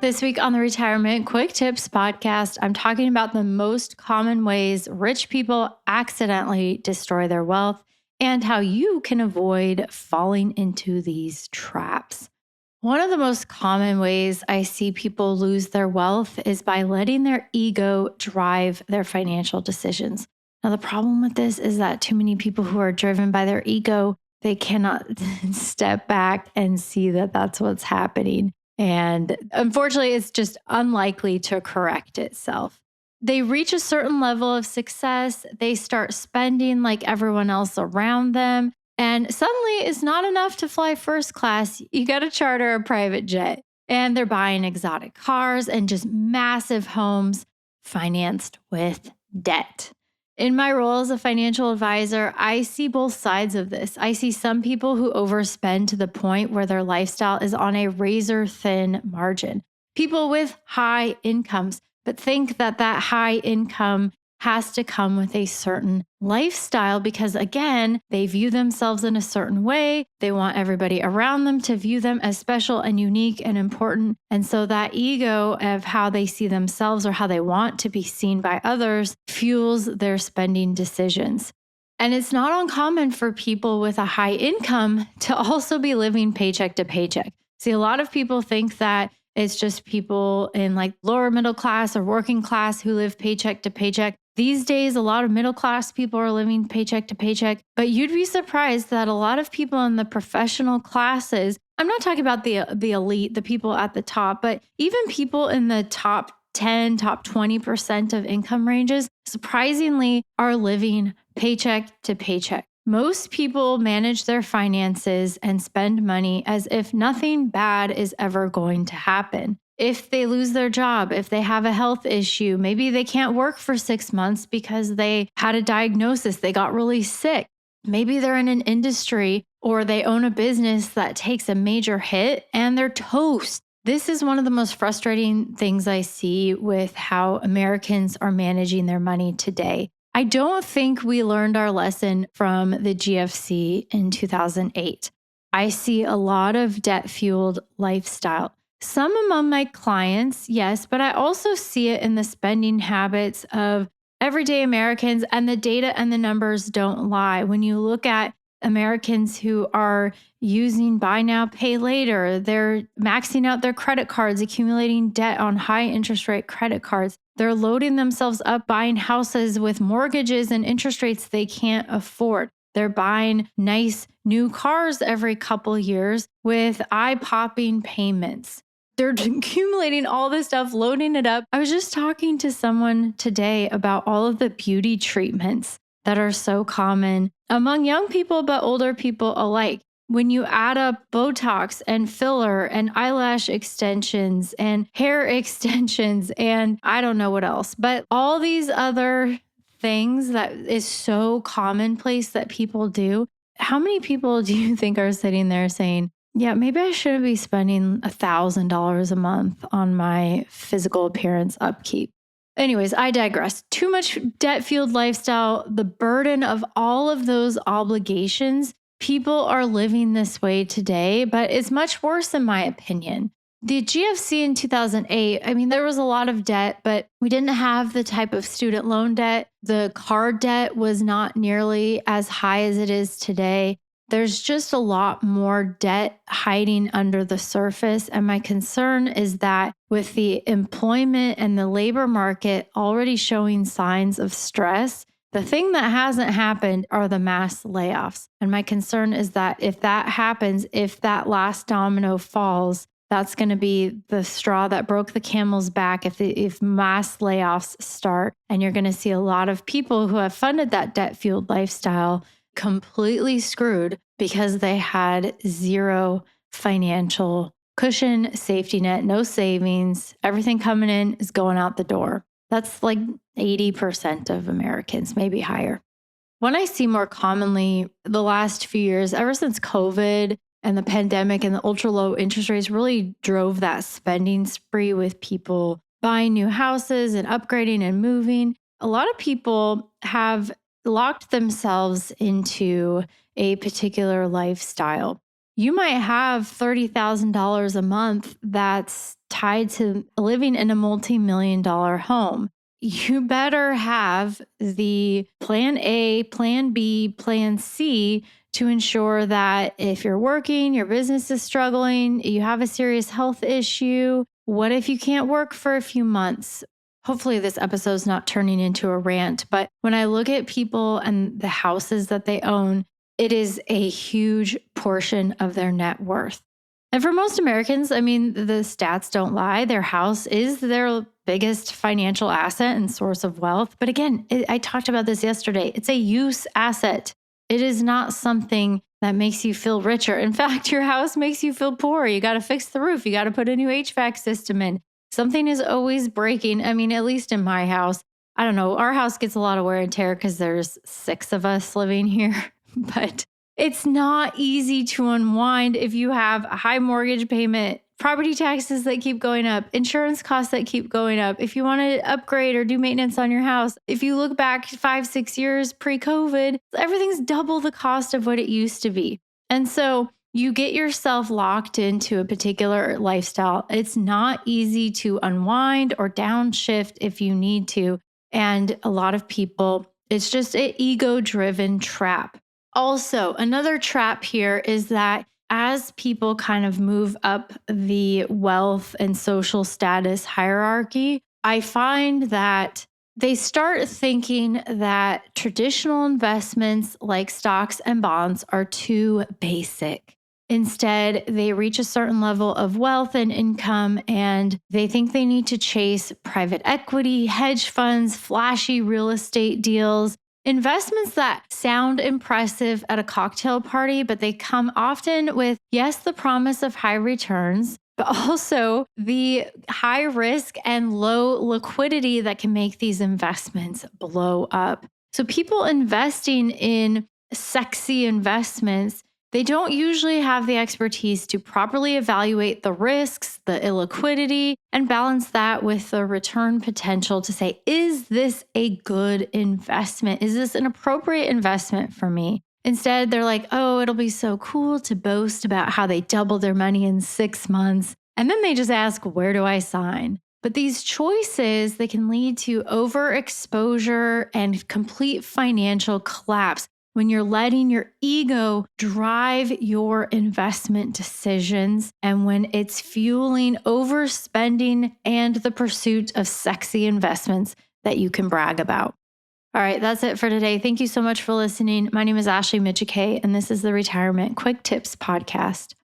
This week on the Retirement Quick Tips podcast, I'm talking about the most common ways rich people accidentally destroy their wealth and how you can avoid falling into these traps. One of the most common ways I see people lose their wealth is by letting their ego drive their financial decisions. Now, the problem with this is that too many people who are driven by their ego, they cannot step back and see that that's what's happening. And unfortunately, it's just unlikely to correct itself. They reach a certain level of success, they start spending like everyone else around them. And suddenly it's not enough to fly first class. You got to charter a private jet. And they're buying exotic cars and just massive homes financed with debt. In my role as a financial advisor, I see both sides of this. I see some people who overspend to the point where their lifestyle is on a razor thin margin. People with high incomes, but think that that high income has to come with a certain lifestyle because, again, they view themselves in a certain way. They want everybody around them to view them as special and unique and important. And so that ego of how they see themselves or how they want to be seen by others fuels their spending decisions. And it's not uncommon for people with a high income to also be living paycheck to paycheck. See, a lot of people think that it's just people in like lower middle class or working class who live paycheck to paycheck. These days, a lot of middle class people are living paycheck to paycheck, but you'd be surprised that a lot of people in the professional classes, I'm not talking about the elite, the people at the top, but even people in the top 10, top 20% of income ranges, surprisingly, are living paycheck to paycheck. Most people manage their finances and spend money as if nothing bad is ever going to happen. If they lose their job, if they have a health issue, maybe they can't work for 6 months because they had a diagnosis, they got really sick. Maybe they're in an industry or they own a business that takes a major hit and they're toast. This is one of the most frustrating things I see with how Americans are managing their money today. I don't think we learned our lesson from the GFC in 2008. I see a lot of debt-fueled lifestyle. Some among my clients, yes, but I also see it in the spending habits of everyday Americans, and the data and the numbers don't lie. When you look at Americans who are using buy now, pay later, they're maxing out their credit cards, accumulating debt on high interest rate credit cards. They're loading themselves up buying houses with mortgages and interest rates they can't afford. They're buying nice new cars every couple years with eye-popping payments. They're accumulating all this stuff, loading it up. I was just talking to someone today about all of the beauty treatments that are so common among young people, but older people alike. When you add up Botox and filler and eyelash extensions and hair extensions and I don't know what else, but all these other things that is so commonplace that people do. How many people do you think are sitting there saying, yeah, maybe I shouldn't be spending $1,000 a month on my physical appearance upkeep? Anyways, I digress. Too much debt-fueled lifestyle, the burden of all of those obligations. People are living this way today, but it's much worse in my opinion. The GFC in 2008, I mean, there was a lot of debt, but we didn't have the type of student loan debt. The card debt was not nearly as high as it is today. There's just a lot more debt hiding under the surface. And my concern is that with the employment and the labor market already showing signs of stress, the thing that hasn't happened are the mass layoffs. And my concern is that if that happens, if that last domino falls, that's going to be the straw that broke the camel's back if mass layoffs start. And you're going to see a lot of people who have funded that debt-fueled lifestyle completely screwed because they had zero financial cushion, safety net, no savings. Everything coming in is going out the door. That's like 80% of Americans, maybe higher. What I see more commonly the last few years, ever since COVID and the pandemic and the ultra low interest rates really drove that spending spree with people buying new houses and upgrading and moving. A lot of people have locked themselves into a particular lifestyle. You might have $30,000 a month that's tied to living in a multi-million-dollar home. You better have the plan A, plan B, plan C to ensure that if you're working, your business is struggling, you have a serious health issue. What if you can't work for a few months? Hopefully, this episode's not turning into a rant, but when I look at people and the houses that they own, it is a huge portion of their net worth. And for most Americans, I mean, the stats don't lie. Their house is their biggest financial asset and source of wealth. But again, I talked about this yesterday. It's a use asset. It is not something that makes you feel richer. In fact, your house makes you feel poor. You got to fix the roof. You got to put a new HVAC system in. Something is always breaking. I mean, at least in my house, I don't know. Our house gets a lot of wear and tear because there's 6 of us living here. But it's not easy to unwind if you have a high mortgage payment, property taxes that keep going up, insurance costs that keep going up. If you want to upgrade or do maintenance on your house, if you look back 5-6 years pre-COVID, everything's double the cost of what it used to be. And so you get yourself locked into a particular lifestyle. It's not easy to unwind or downshift if you need to. And a lot of people, it's just an ego-driven trap. Also, another trap here is that as people kind of move up the wealth and social status hierarchy, I find that they start thinking that traditional investments like stocks and bonds are too basic. Instead, they reach a certain level of wealth and income, and they think they need to chase private equity, hedge funds, flashy real estate deals. Investments that sound impressive at a cocktail party, but they come often with, yes, the promise of high returns, but also the high risk and low liquidity that can make these investments blow up. So people investing in sexy investments, they don't usually have the expertise to properly evaluate the risks, the illiquidity, and balance that with the return potential to say, is this a good investment? Is this an appropriate investment for me? Instead, they're like, oh, it'll be so cool to boast about how they doubled their money in 6 months. And then they just ask, where do I sign? But these choices, they can lead to overexposure and complete financial collapse when you're letting your ego drive your investment decisions and when it's fueling overspending and the pursuit of sexy investments that you can brag about. All right, that's it for today. Thank you so much for listening. My name is Ashley Mitchikay, and this is the Retirement Quick Tips Podcast.